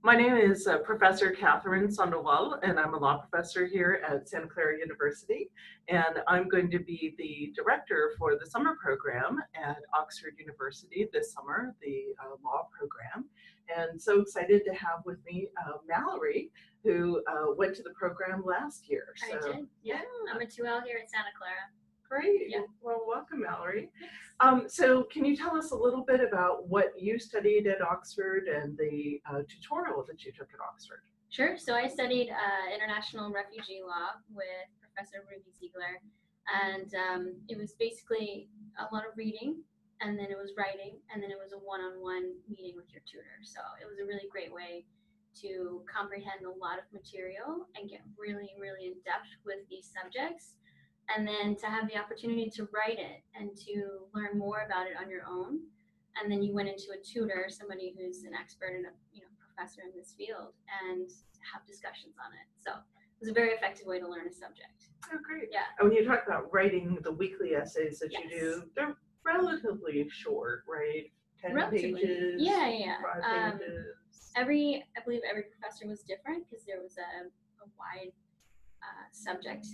My name is Professor Catherine Sandoval, and I'm a law professor here at Santa Clara University. And I'm going to be the director for the summer program at Oxford University this summer, the law program. And so excited to have with me Mallory, who went to the program last year. I did, yeah. I'm a 2L here at Santa Clara. Great. Yeah. Well, welcome, Mallory. Yes. So can you tell us a little bit about what you studied at Oxford and the tutorial that you took at Oxford? Sure. So I studied international refugee law with Professor Ruby Ziegler, and it was basically a lot of reading, and then it was writing, and then it was a one-on-one meeting with your tutor. So it was a really great way to comprehend a lot of material and get really, really in depth with these subjects. And then to have the opportunity to write it and to learn more about it on your own. And then you went into a tutor, somebody who's an expert and a professor in this field, and have discussions on it. So it was a very effective way to learn a subject. Oh, great. Yeah. And when you talk about writing the weekly essays that Yes. you do, they're relatively short, right? 10 pages? Yeah. 5 pages? I believe every professor was different because there was a wide subject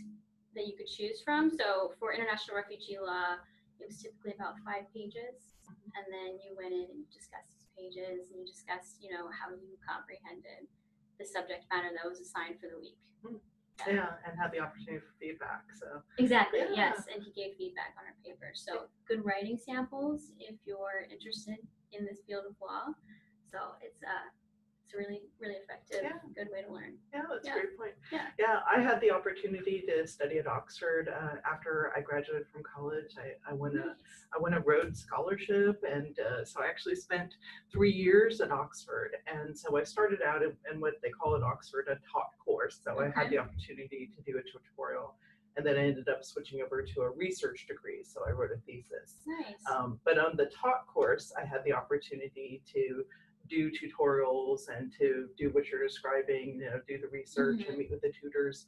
that you could choose from. So for international refugee law, it was typically about 5 pages, and then you went in and you discussed these pages, and you discussed, how you comprehended the subject matter that was assigned for the week. Yeah, and had the opportunity for feedback. So exactly, yeah. Yes, and he gave feedback on our paper. So good writing samples if you're interested in this field of law. So it's really, really effective, good way to learn. Yeah, that's a great point. Yeah, I had the opportunity to study at Oxford after I graduated from college. I won a Rhodes Scholarship, and so I actually spent 3 years at Oxford. And so I started out in what they call at Oxford a taught course. So I had the opportunity to do a tutorial. And then I ended up switching over to a research degree, so I wrote a thesis. Nice. But on the taught course, I had the opportunity to do tutorials and to do what you're describing, do the research and meet with the tutors.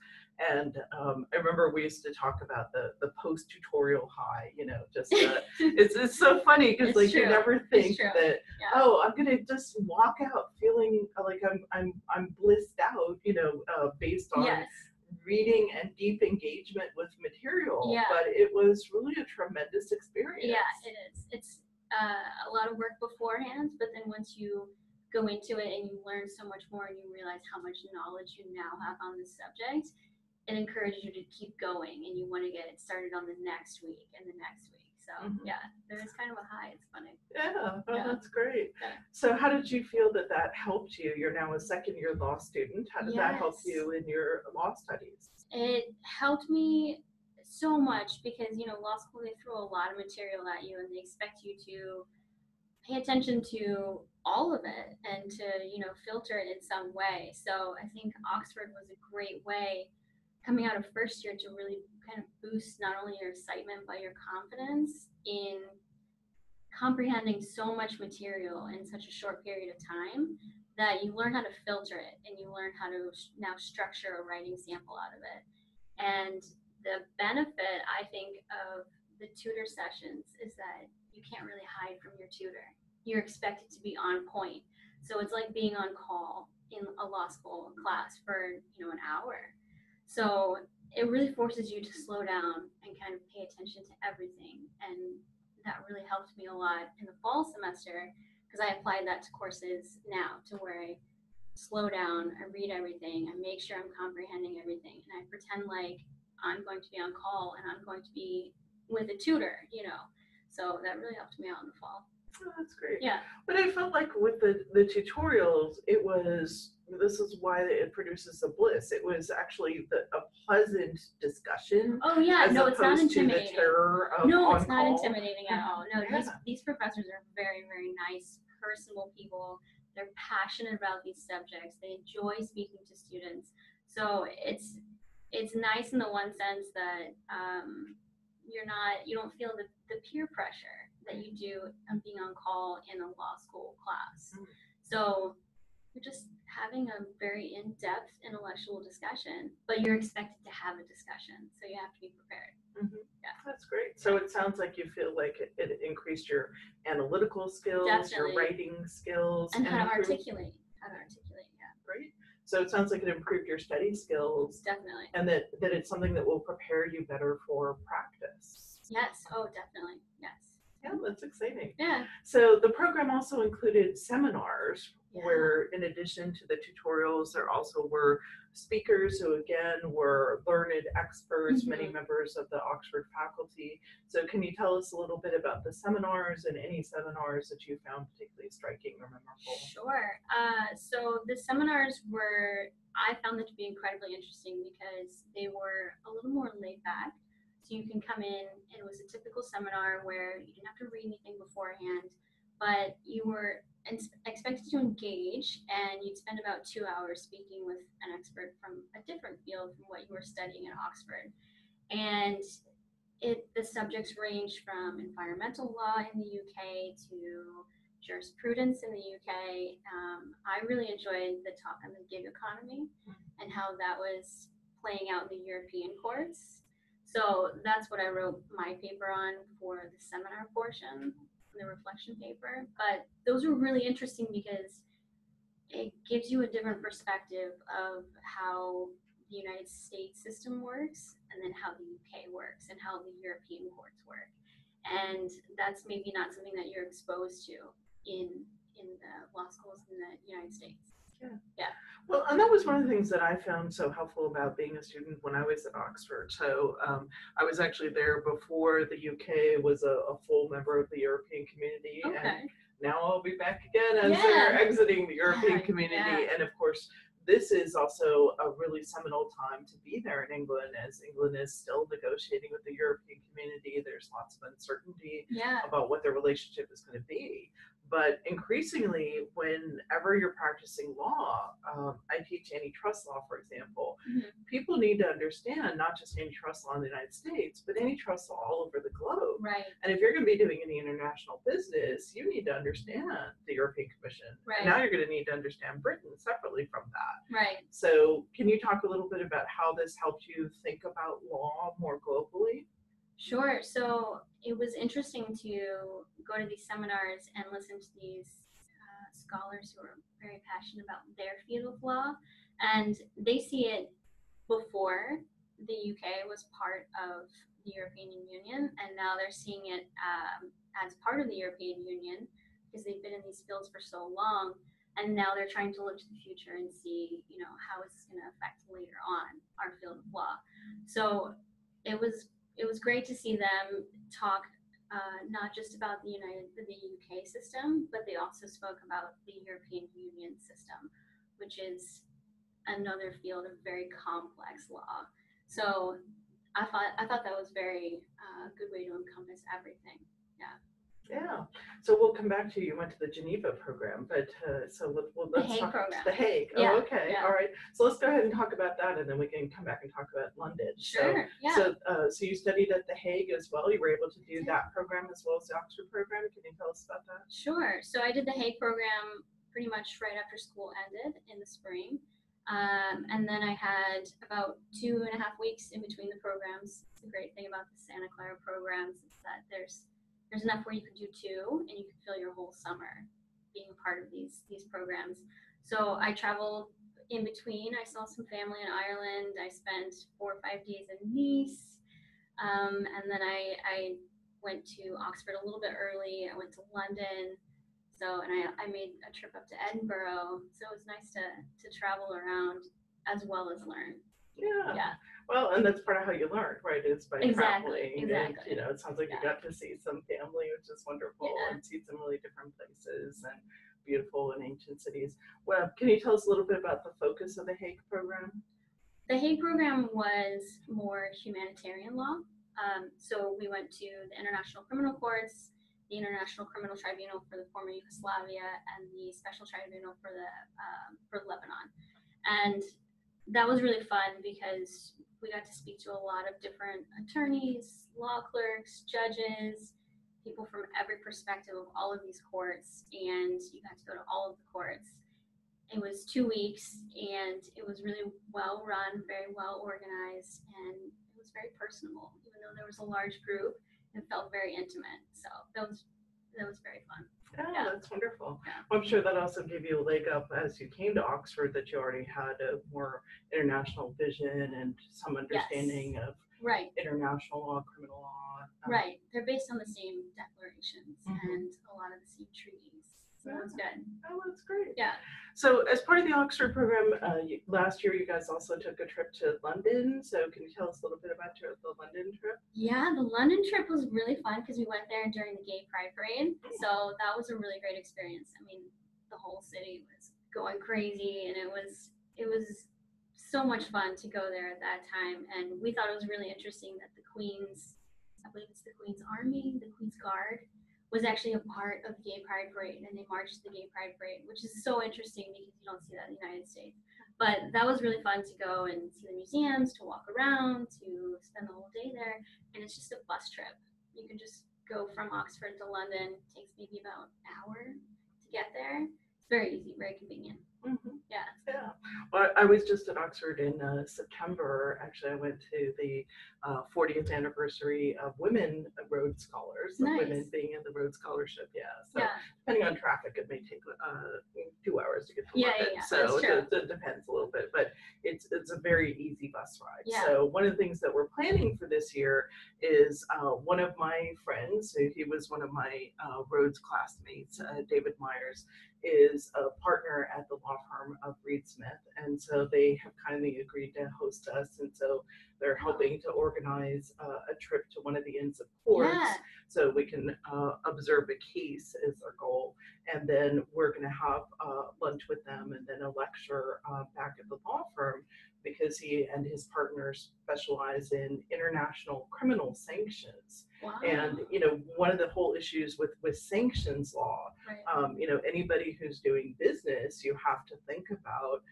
And I remember we used to talk about the post-tutorial high, it's so funny because like you never think that, oh, I'm gonna just walk out feeling like I'm blissed out, based on reading and deep engagement with material. But it was really a tremendous experience. Yeah, it is. It's a lot of work beforehand, but then once you go into it and you learn so much more and you realize how much knowledge you now have on this subject, it encourages you to keep going and you want to get it started on the next week and the next week. So yeah, there is kind of a high. It's funny. Yeah, that's great. So how did you feel that helped you? You're now a second-year law student. How did that help you in your law studies? It helped me so much because, law school, they throw a lot of material at you and they expect you to pay attention to all of it and to, filter it in some way. So I think Oxford was a great way coming out of first year to really kind of boost not only your excitement, but your confidence in comprehending so much material in such a short period of time that you learn how to filter it and you learn how to now structure a writing sample out of it. And the benefit, I think, of the tutor sessions is that you can't really hide from your tutor. You're expected to be on point. So it's like being on call in a law school class for, an hour. So it really forces you to slow down and kind of pay attention to everything. And that really helped me a lot in the fall semester because I applied that to courses now to where I slow down, I read everything, I make sure I'm comprehending everything, and I pretend like I'm going to be on call and I'm going to be with a tutor, So that really helped me out in the fall. Oh, that's great. Yeah. But I felt like with the tutorials, this is why it produces a bliss. It was actually a pleasant discussion. Oh yeah, no, it's not intimidating. To the terror of no, it's on not call. Intimidating at all. No, these professors are very, very nice, personable people. They're passionate about these subjects. They enjoy speaking to students. So it's nice in the one sense that you don't feel the peer pressure that you do being on call in a law school class. So you're just having a very in-depth intellectual discussion, but you're expected to have a discussion, so you have to be prepared. Yeah. That's great. So it sounds like you feel like it increased your analytical skills, your writing skills, and how to articulate. great. So it sounds like it improved your study skills Definitely. and that it's something that will prepare you better for practice. Yes. Oh, definitely. Yes. Yeah, that's exciting. Yeah. So the program also included seminars Yeah. where, in addition to the tutorials, there also were speakers who, again, were learned experts, many members of the Oxford faculty. So can you tell us a little bit about the seminars and any seminars that you found particularly striking or memorable? Sure. So the seminars I found them to be incredibly interesting because they were a little more laid back. So you can come in, it was a typical seminar where you didn't have to read anything beforehand, but you were expected to engage, and you'd spend about 2 hours speaking with an expert from a different field from what you were studying at Oxford. And the subjects range from environmental law in the UK to jurisprudence in the UK. I really enjoyed the talk on the gig economy and how that was playing out in the European courts. So that's what I wrote my paper on for the seminar portion, the reflection paper. But those were really interesting because it gives you a different perspective of how the United States system works, and then how the UK works, and how the European courts work. And that's maybe not something that you're exposed to in the law schools in the United States. Yeah. Yeah. Well, and that was one of the things that I found so helpful about being a student when I was at Oxford. So I was actually there before the UK was a full member of the European community. Okay. And now I'll be back again as they're exiting the European community. Yeah. And of course, this is also a really seminal time to be there in England, as England is still negotiating with the European community. There's lots of uncertainty about what their relationship is going to be. But increasingly, whenever you're practicing law, I teach antitrust law, for example, people need to understand not just antitrust law in the United States, but antitrust law all over the globe. Right. And if you're going to be doing any international business, you need to understand the European Commission. Right. And now you're going to need to understand Britain separately from that. Right. So can you talk a little bit about how this helped you think about law more globally? Sure. So it was interesting to go to these seminars and listen to these scholars who are very passionate about their field of law, and they see it before the UK was part of the European Union, and now they're seeing it as part of the European Union because they've been in these fields for so long, and now they're trying to look to the future and see, how it's going to affect later on our field of law. So it was great to see them talk not just about the UK system, but they also spoke about the European Union system, which is another field of very complex law. So I thought that was very good way to encompass everything. Yeah. Yeah. So we'll come back to you. You went to the Geneva program, but let's the Hague talk program. The Hague. Yeah. Oh, okay. Yeah. All right. So let's go ahead and talk about that, and then we can come back and talk about London. Sure. So you studied at the Hague as well. You were able to do that program as well as the Oxford program. Can you tell us about that? Sure. So I did the Hague program pretty much right after school ended in the spring. And then I had about 2.5 weeks in between the programs. The great thing about the Santa Clara programs is that there's enough where you could do 2, and you could fill your whole summer being a part of these programs. So I traveled in between. I saw some family in Ireland. I spent 4 or 5 days in Nice, and then I went to Oxford a little bit early. I went to London. So, and I made a trip up to Edinburgh. So it was nice to travel around as well as learn. Yeah. Well, and that's part of how you learn, right? Is by traveling. Exactly. And, it sounds like you got to see some family, which is wonderful, and see some really different places and beautiful and ancient cities. Well, can you tell us a little bit about the focus of the Hague program? The Hague program was more humanitarian law. So we went to the International Criminal Courts, the International Criminal Tribunal for the former Yugoslavia, and the Special Tribunal for Lebanon. And that was really fun because we got to speak to a lot of different attorneys, law clerks, judges, people from every perspective of all of these courts, and you got to go to all of the courts. It was 2 weeks, and it was really well run, very well organized, and it was very personable. Even though there was a large group, it felt very intimate. So that was very fun. Yeah, that's wonderful. Yeah. Well, I'm sure that also gave you a leg up as you came to Oxford, that you already had a more international vision and some understanding of Right. international law, criminal law. Right. They're based on the same declarations Mhm. and a lot of the same treaties. So that was good. Oh, that's great. Yeah. So, as part of the Oxford program, last year you guys also took a trip to London. So, can you tell us a little bit about the London trip? Yeah, the London trip was really fun because we went there during the Gay Pride Parade. So that was a really great experience. I mean, the whole city was going crazy, and it was so much fun to go there at that time. And we thought it was really interesting that the Queen's, I believe it's the Queen's Army, the Queen's Guard, was actually a part of the Gay Pride Parade, and they marched the Gay Pride Parade, which is so interesting because you don't see that in the United States. But that was really fun to go and see the museums, to walk around, to spend the whole day there. And it's just a bus trip. You can just go from Oxford to London. It takes maybe about an hour to get there. It's very easy, very convenient. Mm-hmm. Yeah. Yeah. Well, I was just at Oxford in September. Actually, I went to the 40th anniversary of Women Rhodes Scholars, Nice. women being in the Rhodes Scholarship. Yeah. So Yeah. depending on traffic, it may take 2 hours to get to Yeah, London. yeah, So that's true. it depends a little bit, but it's a very easy bus ride. Yeah. So one of the things that we're planning for this year is one of my friends, so he was one of my Rhodes classmates, David Myers, is a partner at the law firm of Reed Smith, and so they have kindly agreed to host us, and so they're helping to organize a trip to one of the Inns of Courts, Yeah. so we can observe a case is our goal, and then we're going to have lunch with them, and then a lecture back at the law firm, because he and his partners specialize in international criminal sanctions. Wow. And one of the whole issues with sanctions law, Right. anybody who's doing business, you have to think about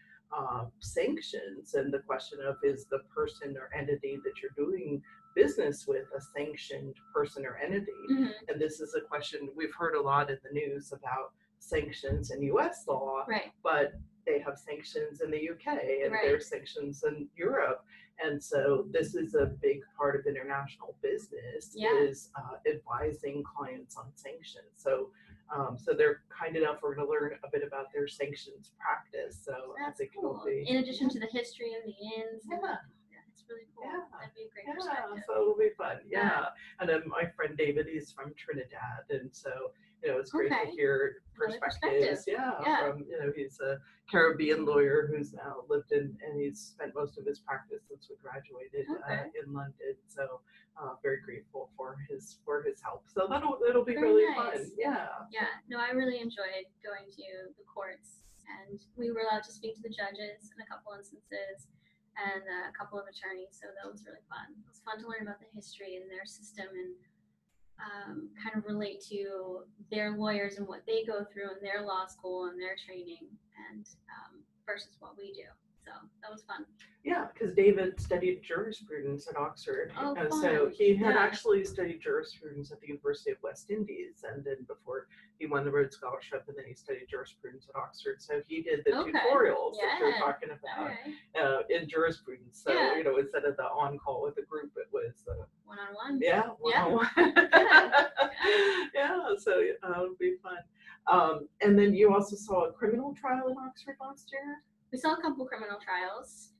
sanctions, and the question of, is the person or entity that you're doing business with a sanctioned person or entity? Mhm. And this is a question we've heard a lot in the news about sanctions in U.S. law, Right. but they have sanctions in the UK, and Right. there's sanctions in Europe. And so this is a big part of international business, Yeah. is advising clients on sanctions. So they're kind enough, we're going to learn a bit about their sanctions practice. So That's I think cool. it'll be, In addition to the history of the inns. Yeah. It's really cool. Yeah. That'd be a great Yeah, perspective. so it'll be fun. Yeah. And then my friend David, he's from Trinidad, and so it's great to Okay. hear Another perspectives. Yeah. From he's a Caribbean lawyer who's now lived in, and he's spent most of his practice since we graduated Okay. in London. So very grateful for his help. So it'll be Very really nice. fun. Yeah. Yeah. No, I really enjoyed going to the courts, and we were allowed to speak to the judges in a couple instances, and a couple of attorneys. So that was really fun. It was fun to learn about the history and their system, and kind of relate to their lawyers and what they go through in their law school and their training, and versus what we do. So that was fun. Yeah, because David studied jurisprudence at Oxford. Oh, and fun. so he had Yeah. actually studied jurisprudence at the University of West Indies, and then before he won the Rhodes Scholarship, and then he studied jurisprudence at Oxford. So he did the Okay. tutorials that you're Yeah. talking about Okay. in jurisprudence. So Yeah. instead of the on-call with the group, it was One-on-one. yeah, one-on-one. Yeah, so it'll be fun. And then you also saw a criminal trial in Oxford last year? We saw a couple criminal trials.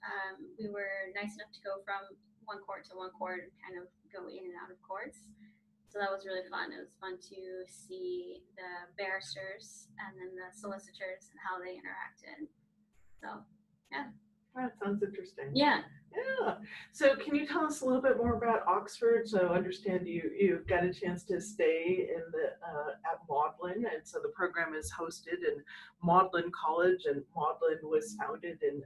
We were nice enough to go from one court to one court and kind of go in and out of courts. So that was really fun. It was fun to see the barristers and then the solicitors and how they interacted. So, yeah. That sounds interesting. Yeah. Yeah. So can you tell us a little bit more about Oxford? So I understand you got a chance to stay in at Magdalen, and so the program is hosted in Magdalen College, and Magdalen was founded in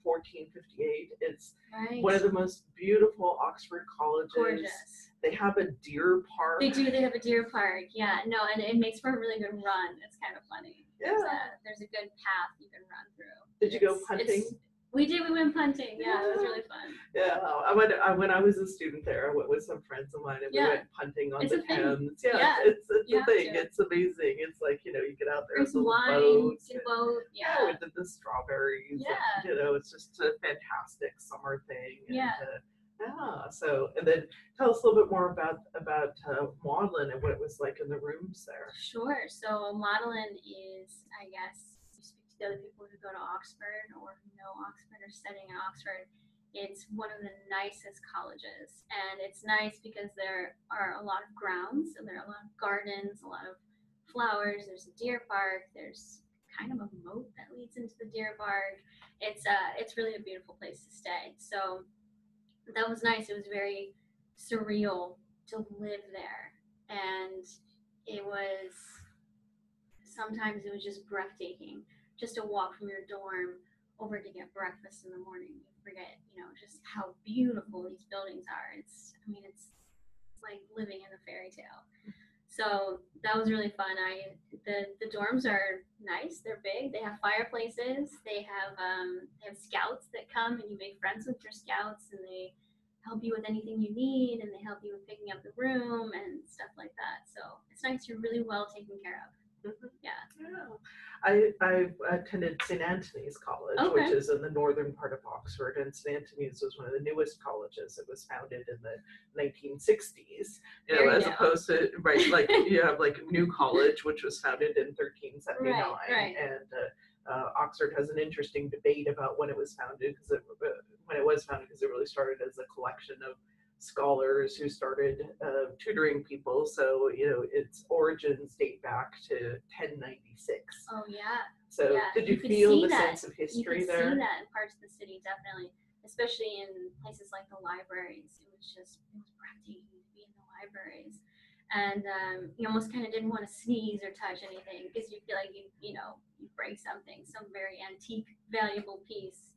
1458. It's one of the most beautiful Oxford colleges. Gorgeous. They have a deer park. They do. They have a deer park. Yeah. No, and it makes for a really good run. It's kind of funny. Yeah. There's a good path you can run through. Did you go punting? We did. We went punting. Yeah, it was really fun. Yeah, I went when I was a student there. I went with some friends of mine, and we went punting on the Thames. Yeah, it's a thing. It's amazing. It's like you get out there with the boats. Yeah, we did the strawberries. Yeah, and, it's just a fantastic summer thing. And, Yeah. So, and then tell us a little bit more about Maudlin and what it was like in the rooms there. Sure. So Madeline is, I guess, you speak to the other people who go to Oxford or who know Oxford or studying at Oxford. It's one of the nicest colleges, and it's nice because there are a lot of grounds, and there are a lot of gardens, a lot of flowers. There's a deer park. There's kind of a moat that leads into the deer park. It's really a beautiful place to stay. So that was nice. It was very surreal to live there, and it was sometimes it was just breathtaking just to walk from your dorm over to get breakfast in the morning. You forget, just how beautiful these buildings are. It's like living in a fairy tale. So that was really fun. The dorms are nice. They're big. They have fireplaces. They have scouts that come and you make friends with your scouts and they help you with anything you need and they help you with picking up the room and stuff like that. So it's nice. You're really well taken care of. Mhm. Yeah. Yeah. I attended St. Anthony's College, which Okay. is in the northern part of Oxford, and St. Anthony's was one of the newest colleges. It was founded in the 1960s, Very as new. opposed to, right, like you have like New College, which was founded in 1379, Right. and Oxford has an interesting debate about when it was founded, because it really started as a collection of scholars who started tutoring people. So, its origins date back to 1096. Oh yeah. So, Yeah. did you could feel see the that. sense of You history could there? see that in parts of the city, definitely, especially in places like the libraries. It was breathtaking to be in the libraries, and you almost kind of didn't want to sneeze or touch anything because you feel like you break something, some very antique, valuable piece.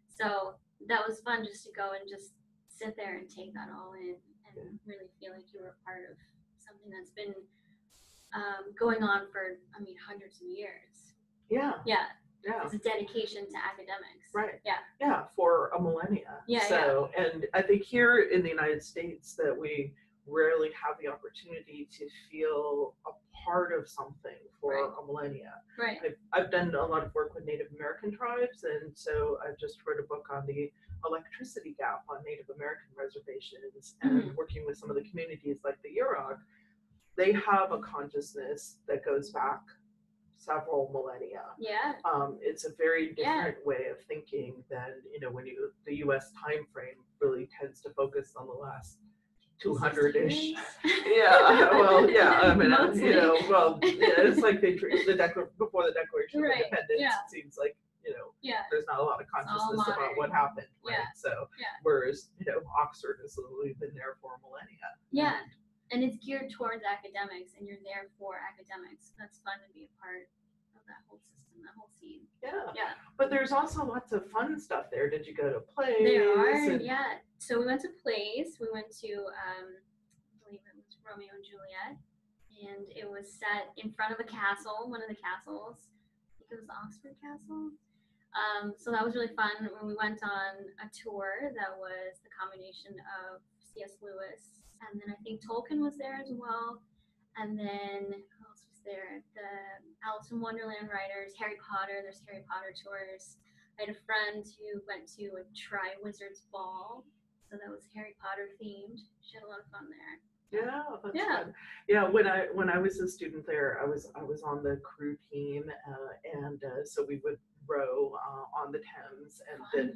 So that was fun just to go and just sit there and take that all in and really feel like you were a part of something that's been going on for, hundreds of years. Yeah. Yeah. Yeah. It's a dedication to academics. Right. Yeah. Yeah, for a millennia. Yeah. So, and I think here in the United States that we rarely have the opportunity to feel a part of something for a millennia. Right. I've done a lot of work with Native American tribes, and so I've just wrote a book on the electricity gap on Native American reservations, and working with some of the communities like the Yurok. They have a consciousness that goes back several millennia. Yeah. It's a very different way of thinking than when the U.S. time frame really tends to focus on the last 200-ish. Yeah. Well, yeah. I mean, it's like before the Declaration of Independence. Yeah. It seems like there's not a lot of consciousness about what happened. Right? Yeah. So whereas Oxford has literally been there for millennia. Yeah. And it's geared towards academics, and you're there for academics. That's fun to be a part of that whole system, that whole scene. Yeah. Yeah. But there's also lots of fun stuff there. Did you go to plays? There are, yeah. So we went to plays. We went to, I believe it was Romeo and Juliet, and it was set in front of a castle, one of the castles. I think it was the Oxford Castle. So that was really fun. When we went on a tour, that was the combination of C.S. Lewis, and then I think Tolkien was there as well. And then who else was there? The Alice in Wonderland writers, Harry Potter. There's Harry Potter tours. I had a friend who went to a Tri-Wizards ball, so that was Harry Potter themed. She had a lot of fun there. Yeah, that's fun. Yeah, when I was a student there, I was on the crew team, and so we would row on the Thames, and then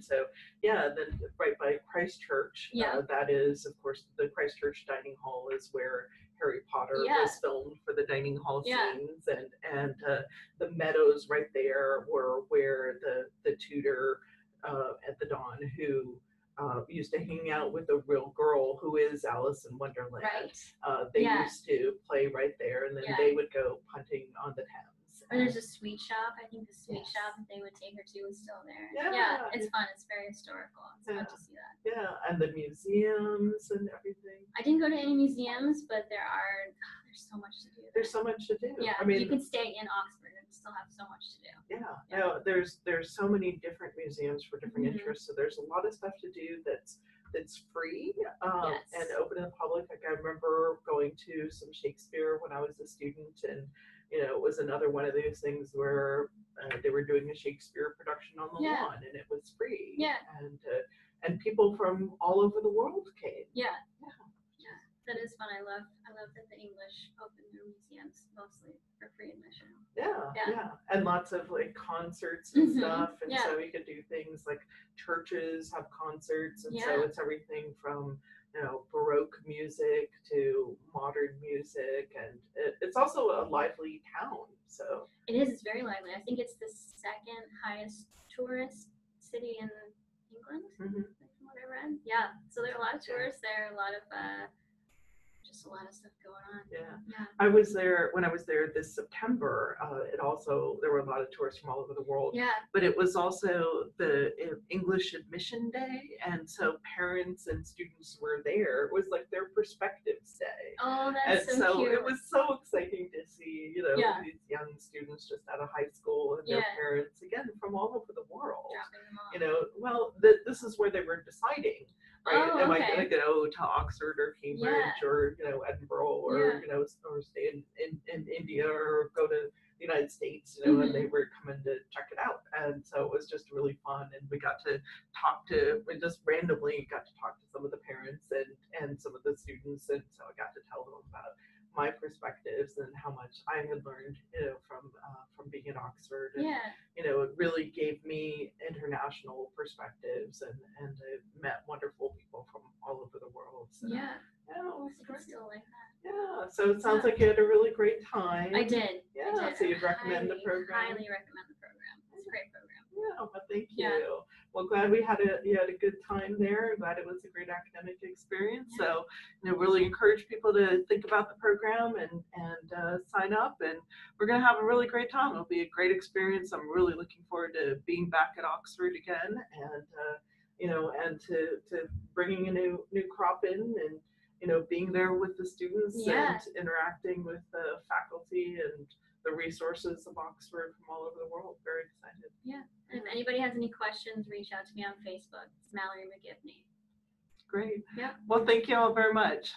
then right by Christchurch. That is, of course, the Christchurch dining hall is where Harry Potter was filmed for the dining hall scenes, and the meadows right there were where the tutor at the Dawn who used to hang out with a real girl who is Alice in Wonderland. Right. They used to play right there, and then they would go punting on the Thames. Or there's a sweet shop. I think the sweet shop that they would take her to is still there. Yeah, it's fun. It's very historical. It's fun to see that. Yeah, and the museums and everything. I didn't go to any museums, but there's so much to do. There's so much to do. Yeah, I mean, you can stay in Oxford and still have so much to do. Yeah. No, there's so many different museums for different interests. So there's a lot of stuff to do that's free and open to the public. Like I remember going to some Shakespeare when I was a student, and it was another one of those things where they were doing a Shakespeare production on the lawn, and it was free. Yeah. and people from all over the world came. Yeah. Yeah. Yeah, that is fun. I love that the English open their museums mostly for free admission. Yeah. And lots of like concerts and stuff. And so you could do things like churches have concerts. And so it's everything from, Baroque music to modern music. And it's also a lively town. So it is, it's very lively. I think it's the second highest tourist city in England, from what I read. Yeah, so there are a lot of tourists there, a lot of just a lot of stuff going on. Yeah. I was there when I was there this September. There were a lot of tourists from all over the world. Yeah. But it was also the English admission day, and so parents and students were there. It was like their perspectives day. Oh, that's so cute. It was so exciting to see, these young students just out of high school and their parents again from all over the world. Dropping them off. Well, this is where they were deciding. Right? Oh, Am okay. I going to go to Oxford or Cambridge or Edinburgh or or stay in India or go to the United States? And they were coming to check it out, and so it was just really fun. And we just randomly got to talk to some of the parents and some of the students, and so I got to tell them about my perspectives and how much I had learned, from being at Oxford. And, it really gave me international perspectives, and I met wonderful people from all over the world. So, it was great. Still like that. Yeah, so it sounds like you had a really great time. I did. Yeah, so you'd recommend the program? Highly recommend the program. It's a great program. Yeah, well, thank you. Yeah. Well, glad you had a good time there. Glad it was a great academic experience. Yeah. So, really encourage people to think about the program and sign up. And we're going to have a really great time. It'll be a great experience. I'm really looking forward to being back at Oxford again, and and to bringing a new crop in, and being there with the students and interacting with the faculty and the resources of Oxford from all over the world. Very excited. Yeah. And if anybody has any questions, reach out to me on Facebook. It's Mallory McGivney. Great. Yeah. Well, thank you all very much.